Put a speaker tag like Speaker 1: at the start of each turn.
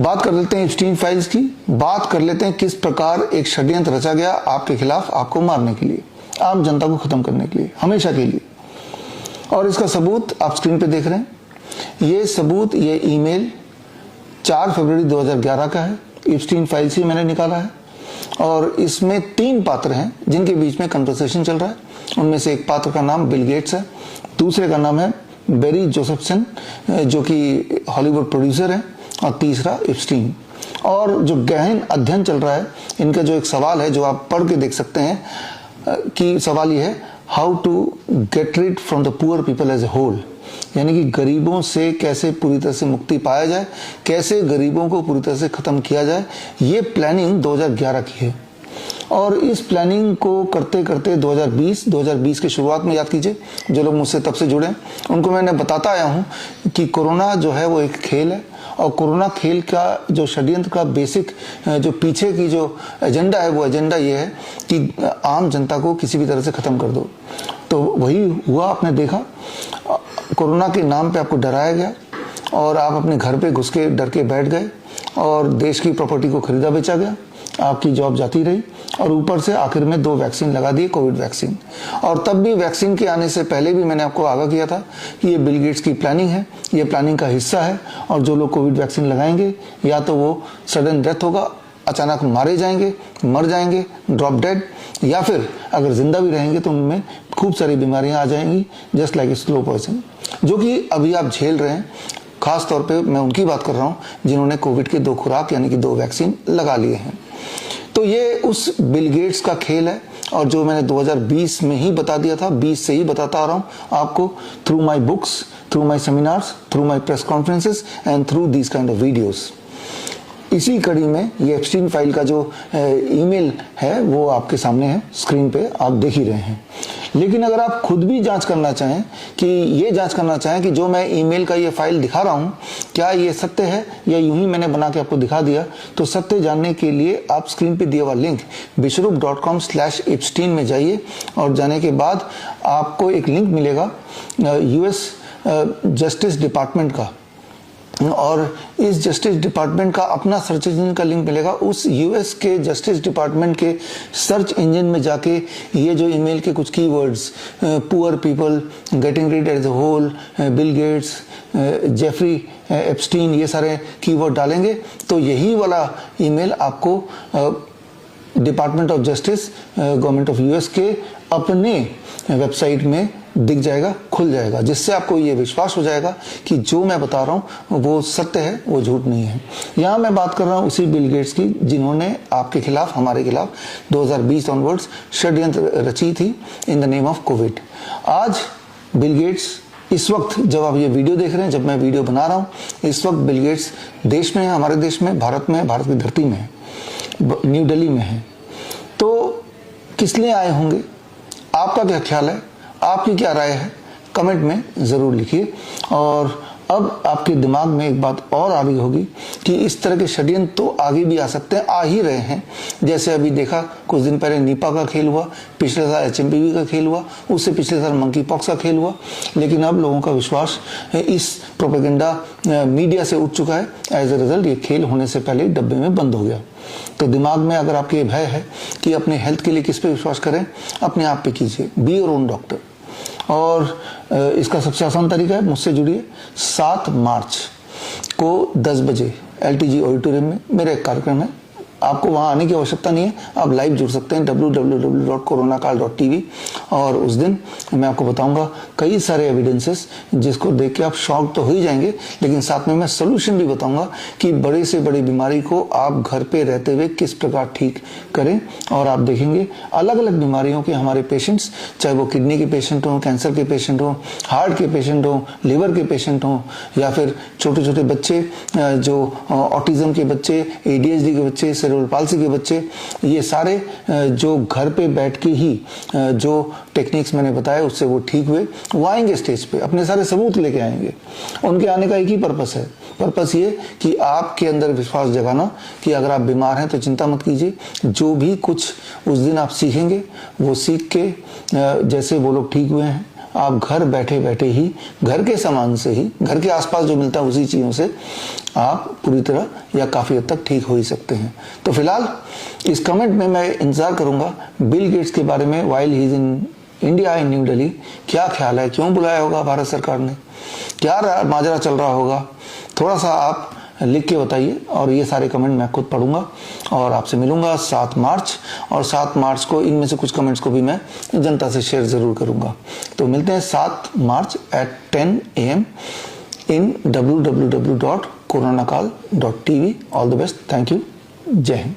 Speaker 1: बात कर लेते हैं एप्स्टीन फाइल्स की। बात कर लेते हैं किस प्रकार एक षड्यंत्र रचा गया आपके खिलाफ, आपको मारने के लिए, आम जनता को खत्म करने के लिए, हमेशा के लिए। और इसका सबूत आप स्क्रीन पे देख रहे हैं। ये सबूत, ये ईमेल 4 फरवरी 2011 का है। एप्स्टीन फाइल से मैंने निकाला है और इसमें 3 पात्र हैं जिनके बीच में कन्वर्सेशन चल रहा है। उनमें से एक पात्र का नाम बिल गेट्स है, दूसरे का नाम है बेरी जोसेफसन जो कि हॉलीवुड प्रोड्यूसर है, और तीसरा एप्स्टीन। और जो गहन अध्ययन चल रहा है, इनका जो एक सवाल है जो आप पढ़ के देख सकते हैं कि सवाल ये है, how to get rid from the poor people as a whole, यानी कि गरीबों से कैसे पूरी तरह से मुक्ति पाया जाए, कैसे गरीबों को पूरी तरह से खत्म किया जाए। ये प्लानिंग 2011 की है और इस प्लानिंग को करते करते 2020 की शुरुआत में, याद कीजिए जो लोग मुझसे तब से जुड़े हैं उनको मैंने बताता आया हूं कि कोरोना जो है वो एक खेल है और कोरोना खेल का जो षड्यंत्र का बेसिक जो पीछे की जो एजेंडा है, वो एजेंडा ये है कि आम जनता को किसी भी तरह से खत्म कर दो। तो वही हुआ, आपने देखा कोरोना के नाम पे आपको डराया गया और आप अपने घर पे घुस के डर के बैठ गए और देश की प्रॉपर्टी को खरीदा बेचा गया, आपकी जॉब जाती रही और ऊपर से आखिर में 2 वैक्सीन लगा दिए, कोविड वैक्सीन। और तब भी वैक्सीन के आने से पहले भी मैंने आपको आगाह किया था कि ये बिल गेट्स की प्लानिंग है, ये प्लानिंग का हिस्सा है और जो लोग कोविड वैक्सीन लगाएंगे या तो वो सडन डेथ होगा, अचानक मारे जाएंगे, मर जाएंगे, ड्रॉप डेड, या फिर अगर जिंदा भी रहेंगे तो उनमें खूब सारी बीमारियां आ जाएंगी, जस्ट लाइक स्लो पॉइजन, जो कि अभी आप झेल रहे हैं। खास तौर पे मैं उनकी बात कर रहा हूं जिन्होंने कोविड के 2 खुराक यानी कि 2 वैक्सीन लगा लिए हैं। तो ये उस बिल गेट्स का खेल है और जो मैंने 2020 में ही बता दिया था, 20 से ही बताता आ रहा हूं आपको, through my books, through my seminars, through my press conferences and through these kind of videos. इसी कड़ी में ये एप्स्टीन फाइल का जो ईमेल है वो आपके सामने है, स्क्रीन पे आप देख ही रहे हैं। लेकिन अगर आप खुद भी जांच करना चाहें कि ये जांच करना चाहें कि जो मैं ईमेल का ये फाइल दिखा रहा हूं क्या ये सत्य है या यूं ही मैंने बना के आपको दिखा दिया, तो सत्य जानने के लिए आप स्क्रीन पे दिया हुआ लिंक bishrup.com/epstein में जाइए और जाने के बाद आपको एक लिंक मिलेगा यूएस जस्टिस डिपार्टमेंट का, और इस जस्टिस डिपार्टमेंट का अपना सर्च इंजन का लिंक मिलेगा। उस यूएस के जस्टिस डिपार्टमेंट के सर्च इंजन में जाके ये जो ईमेल के कुछ keywords, poor people, getting rid as a whole, Bill Gates, Jeffrey Epstein, ये सारे कीवर्ड डालेंगे तो यही वाला ईमेल आपको department of justice government of US के अपने वेबसाइट में दिख जाएगा, खुल जाएगा, जिससे आपको ये विश्वास हो जाएगा कि जो मैं बता रहा हूँ वो सत्य है, वो झूठ नहीं है। यहाँ मैं बात कर रहा हूँ उसी बिल गेट्स की जिन्होंने आपके खिलाफ, हमारे खिलाफ 2020 ऑनवर्ड्स षड्यंत्र रची थी in the name of Covid. आज बिल गेट्स, इस वक्त जब आप ये वीडियो देख रहे हैं, जब मैं वीडियो बना रहा हूँ, इस वक्त बिल गेट्स देश में है, हमारे देश में, भारत में, भारत की धरती में है, न्यू दिल्ली में है। तो किस लिए आए होंगे, आपका क्या ख्याल है, आपकी क्या राय है, कमेंट में ज़रूर लिखिए। और अब आपके दिमाग में एक बात और आ रही होगी कि इस तरह के षड्यंत्र तो आगे भी आ सकते हैं, आ ही रहे हैं। जैसे अभी देखा कुछ दिन पहले निपा का खेल हुआ, पिछले साल एचएमपीवी का खेल हुआ, उससे पिछले साल मंकी पॉक्स का खेल हुआ। लेकिन अब लोगों का विश्वास इस प्रोपेगेंडा मीडिया से उठ चुका है। एज ए रिजल्ट ये खेल होने से पहले डब्बे में बंद हो गया। तो दिमाग में अगर आपके भय है कि अपने हेल्थ के लिए किस पे विश्वास करें, अपने आप पे कीजिए, बी योर ओन डॉक्टर। और इसका सबसे आसान तरीका है, मुझसे जुड़िए। 7 मार्च को 10 बजे LTG ऑडिटोरियम में मेरा एक कार्यक्रम है। आपको वहां आने की आवश्यकता नहीं है, आप लाइव जुड़ सकते हैं www.coronakaal.tv। और उस दिन मैं आपको बताऊंगा कई सारे एविडेंसेस जिसको देख के आप शॉक तो हो ही जाएंगे, लेकिन साथ में मैं सोल्यूशन भी बताऊंगा कि बड़े से बड़ी बीमारी को आप घर पे रहते हुए किस प्रकार ठीक करें। और आप देखेंगे अलग अलग बीमारियों के हमारे पेशेंट्स, चाहे वो किडनी के पेशेंट हों, कैंसर के पेशेंट हों, हार्ट के पेशेंट हों, लिवर के पेशेंट हों, या फिर छोटे छोटे बच्चे जो ऑटिज्म के बच्चे, ADHD के बच्चे, सेरेब्रल पाल्सी के बच्चे, ये सारे जो घर पे बैठ के ही जो टेक्निक्स मैंने बताया उससे वो ठीक हुए, वो आएंगे स्टेज पे, अपने सारे सबूत लेके आएंगे। उनके आने का एक ही पर्पस है, पर्पस ये कि आपके अंदर विश्वास जगाना कि अगर आप बीमार हैं तो चिंता मत कीजिए। जो भी कुछ उस दिन आप सीखेंगे वो सीख के जैसे वो लोग ठीक हुए हैं आप घर बैठे बैठे ही घर के सामान से ही, घर के आसपास जो मिलता है उसी चीज़ों से आप पूरी तरह या काफ़ी हद तक ठीक हो ही सकते हैं। तो फिलहाल इस कमेंट में मैं इंतज़ार करूंगा बिल गेट्स के बारे में, while he is in India in new Delhi, क्या ख्याल है, क्यों बुलाया होगा भारत सरकार ने, क्या माजरा चल रहा होगा, थोड़ा सा आप लिख के बताइए। और ये सारे कमेंट मैं खुद पढ़ूंगा और आपसे मिलूंगा 7 मार्च, और 7 मार्च को इनमें से कुछ कमेंट्स को भी मैं जनता से शेयर जरूर करूंगा। तो मिलते हैं 7 मार्च at 10 AM in www.coronakal.tv। All the best, thank you, जय हिंद।